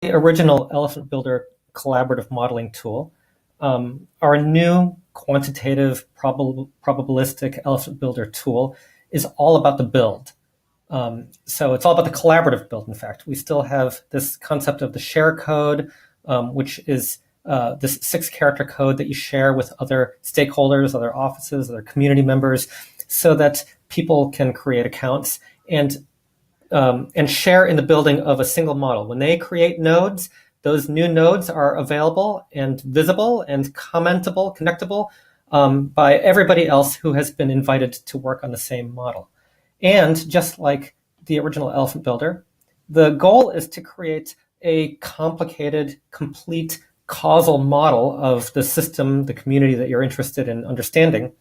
the original Elephant Builder collaborative modeling tool. Our new quantitative probabilistic Elephant Builder tool is all about the build. So it's all about the collaborative build, in fact. We still have this concept of the share code, which is this 6-character code that you share with other stakeholders, other offices, other community members, so that people can create accounts and share in the building of a single model. When they create nodes, those new nodes are available and visible and commentable, connectable by everybody else who has been invited to work on the same model. And just like the original Elephant Builder, the goal is to create a complicated, complete causal model of the system, the community that you're interested in understanding,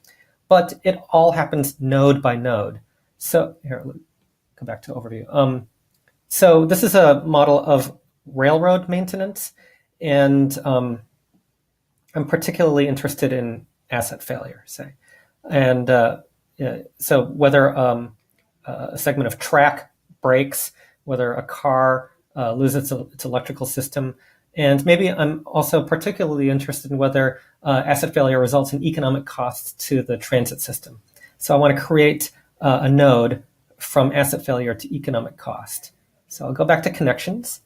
but it all happens node by node. So here, go back to overview. So this is a model of railroad maintenance, and I'm particularly interested in asset failure, say. And so whether a segment of track breaks, whether a car loses its electrical system, and maybe I'm also particularly interested in whether asset failure results in economic costs to the transit system. So I want to create a node from asset failure to economic cost. So I'll go back to connections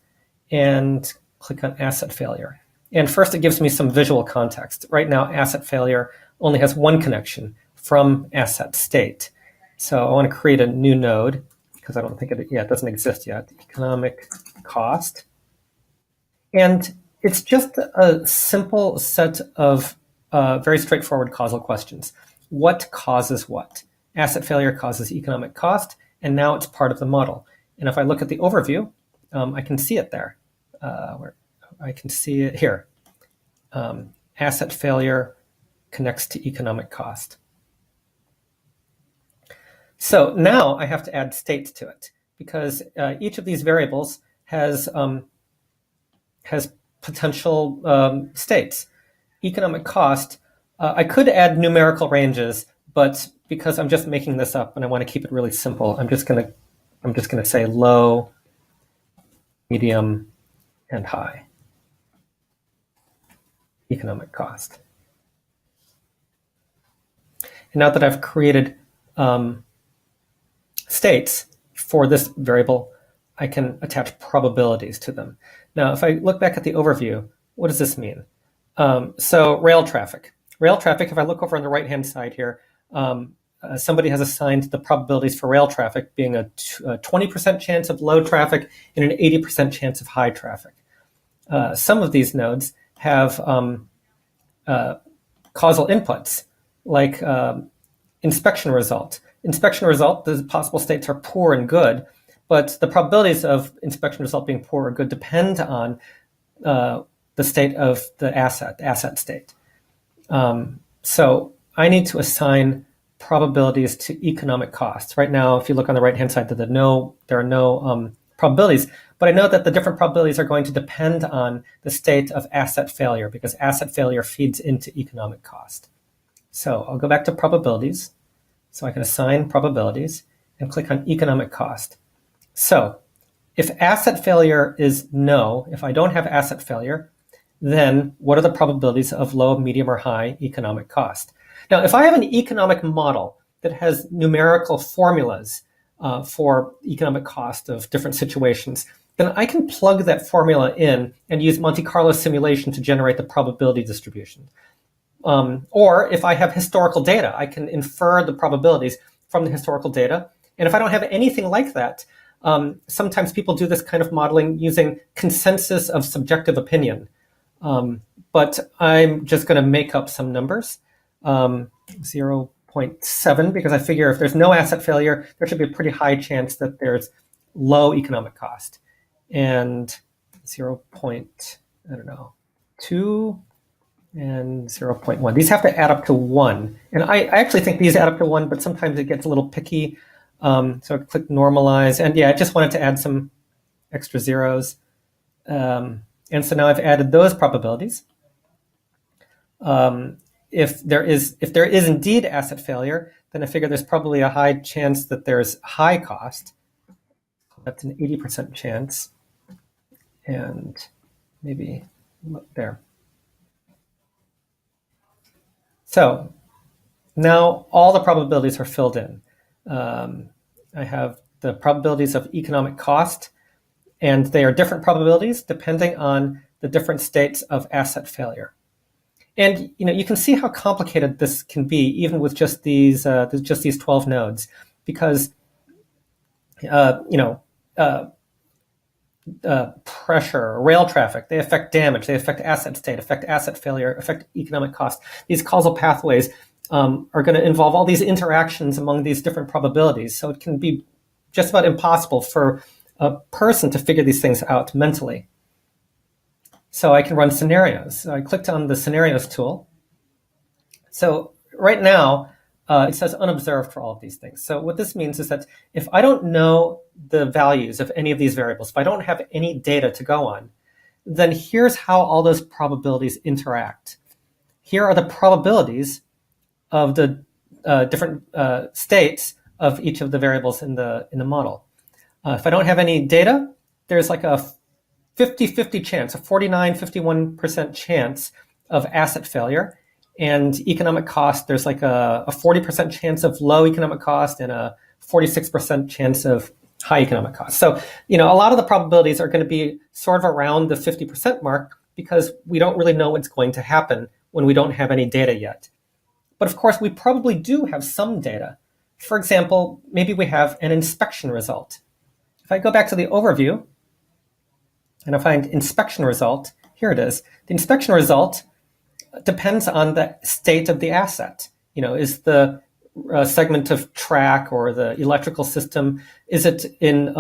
and click on asset failure. And first it gives me some visual context. Right now, asset failure only has one connection from asset state. So I want to create a new node because I don't think it doesn't exist yet. Economic cost. And it's just a simple set of very straightforward causal questions. What causes what? Asset failure causes economic cost, and now it's part of the model. And if I look at the overview, I can see it there. Where I can see it here. Asset failure connects to economic cost. So now I have to add states to it because each of these variables has potential states. Economic cost, I could add numerical ranges, but because I'm just making this up and I want to keep it really simple, I'm just gonna say low, medium, and high economic cost. And now that I've created states for this variable, I can attach probabilities to them. Now, if I look back at the overview, what does this mean? So rail traffic. Rail traffic, if I look over on the right-hand side here, somebody has assigned the probabilities for rail traffic being a 20% chance of low traffic and an 80% chance of high traffic. Some of these nodes have causal inputs, like inspection result. Inspection result, the possible states are poor and good, but the probabilities of inspection result being poor or good depend on the state of the asset state. So I need to assign probabilities to economic costs. Right now, if you look on the right-hand side, there are no probabilities, but I know that the different probabilities are going to depend on the state of asset failure because asset failure feeds into economic cost. So I'll go back to probabilities. So I can assign probabilities and click on economic cost. So if asset failure is no, if I don't have asset failure, then what are the probabilities of low, medium, or high economic cost? Now, if I have an economic model that has numerical formulas for economic cost of different situations, then I can plug that formula in and use Monte Carlo simulation to generate the probability distribution. Or if I have historical data, I can infer the probabilities from the historical data. And if I don't have anything like that, sometimes people do this kind of modeling using consensus of subjective opinion. But I'm just going to make up some numbers, 0.7, because I figure if there's no asset failure, there should be a pretty high chance that there's low economic cost. And 0.2 and 0.1. These have to add up to 1. And I actually think these add up to 1, but sometimes it gets a little picky. So I click normalize. And yeah, I just wanted to add some extra zeros. And so now I've added those probabilities. If there is indeed asset failure, then I figure there's probably a high chance that there's high cost. That's an 80% chance. and maybe there. So now all the probabilities are filled in. I have the probabilities of economic cost, and they are different probabilities depending on the different states of asset failure. And you can see how complicated this can be, even with just these 12 nodes, because pressure, rail traffic, they affect damage, they affect asset state, affect asset failure, affect economic cost. These causal pathways are going to involve all these interactions among these different probabilities. So it can be just about impossible for a person to figure these things out mentally. So I can run scenarios. So I clicked on the scenarios tool. So right now, it says unobserved for all of these things. So what this means is that if I don't know the values of any of these variables, if I don't have any data to go on, then here's how all those probabilities interact. Here are the probabilities of the different states of each of the variables in the model. If I don't have any data, there's like a 50-50 chance, a 49-51% chance of asset failure. And economic cost, there's like a 40% chance of low economic cost and a 46% chance of high economic cost. So, a lot of the probabilities are going to be sort of around the 50% mark because we don't really know what's going to happen when we don't have any data yet. But of course, we probably do have some data. For example, maybe we have an inspection result. If I go back to the overview and I find inspection result, here it is. The inspection result depends on the state of the asset. Is the segment of track or the electrical system, is it in,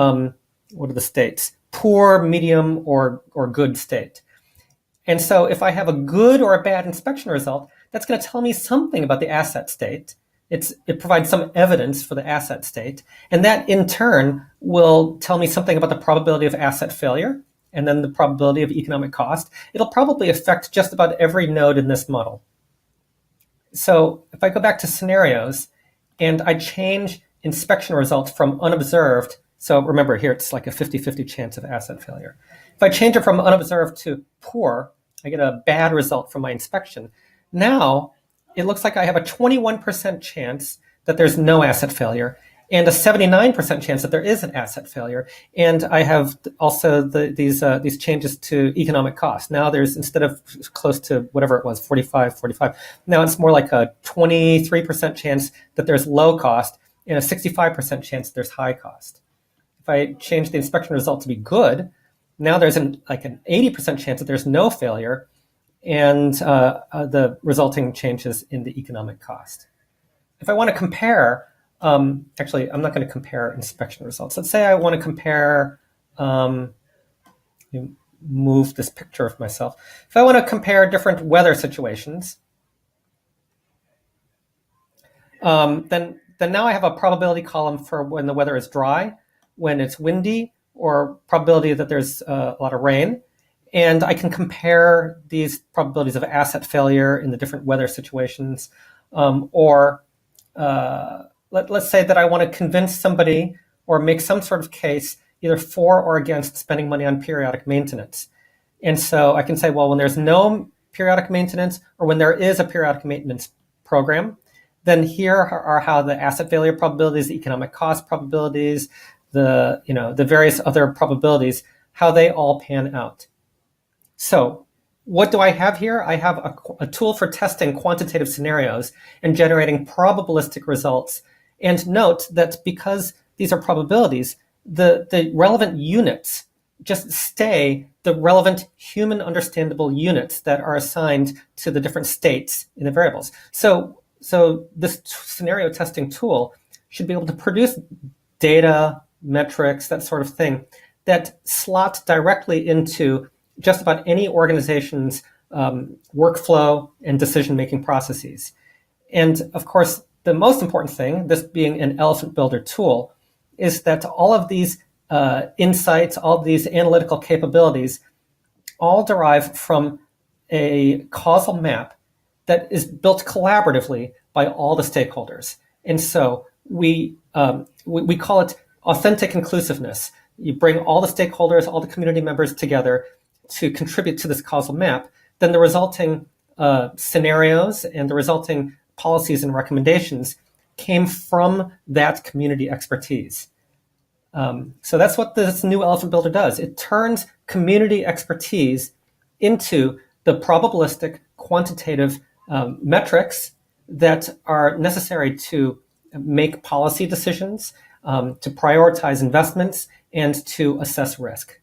what are the states? Poor, medium, or good state. And so if I have a good or a bad inspection result, that's going to tell me something about the asset state. It provides some evidence for the asset state. And that in turn will tell me something about the probability of asset failure and then the probability of economic cost. It'll probably affect just about every node in this model. So if I go back to scenarios and I change inspection results from unobserved, so remember here it's like a 50-50 chance of asset failure. If I change it from unobserved to poor, I get a bad result from my inspection. Now it looks like I have a 21% chance that there's no asset failure and a 79% chance that there is an asset failure. And I have also these changes to economic cost. Now there's, instead of close to whatever it was, 45, now it's more like a 23% chance that there's low cost and a 65% chance that there's high cost. If I change the inspection result to be good, now there's an 80% chance that there's no failure and the resulting changes in the economic cost. If I want to compare, actually, I'm not going to compare inspection results. Let's say I want to compare, move this picture of myself. If I want to compare different weather situations, then now I have a probability column for when the weather is dry, when it's windy, or probability that there's a lot of rain. And I can compare these probabilities of asset failure in the different weather situations, let's say that I want to convince somebody or make some sort of case either for or against spending money on periodic maintenance. And so I can say, well, when there's no periodic maintenance or when there is a periodic maintenance program, then here are how the asset failure probabilities, the economic cost probabilities, the various other probabilities, how they all pan out. So what do I have here? I have a tool for testing quantitative scenarios and generating probabilistic results. And note that because these are probabilities, the relevant units just stay the relevant human understandable units that are assigned to the different states in the variables. So this scenario testing tool should be able to produce data, metrics, that sort of thing, that slot directly into just about any organization's workflow and decision-making processes. And of course, the most important thing, this being an Elephant Builder tool, is that all of these insights, all of these analytical capabilities, all derive from a causal map that is built collaboratively by all the stakeholders. And so we call it authentic inclusiveness, you bring all the stakeholders, all the community members together to contribute to this causal map, then the resulting scenarios and the resulting policies and recommendations came from that community expertise. So that's what this new Elephant Builder does. It turns community expertise into the probabilistic quantitative metrics that are necessary to make policy decisions, to prioritize investments, and to assess risk.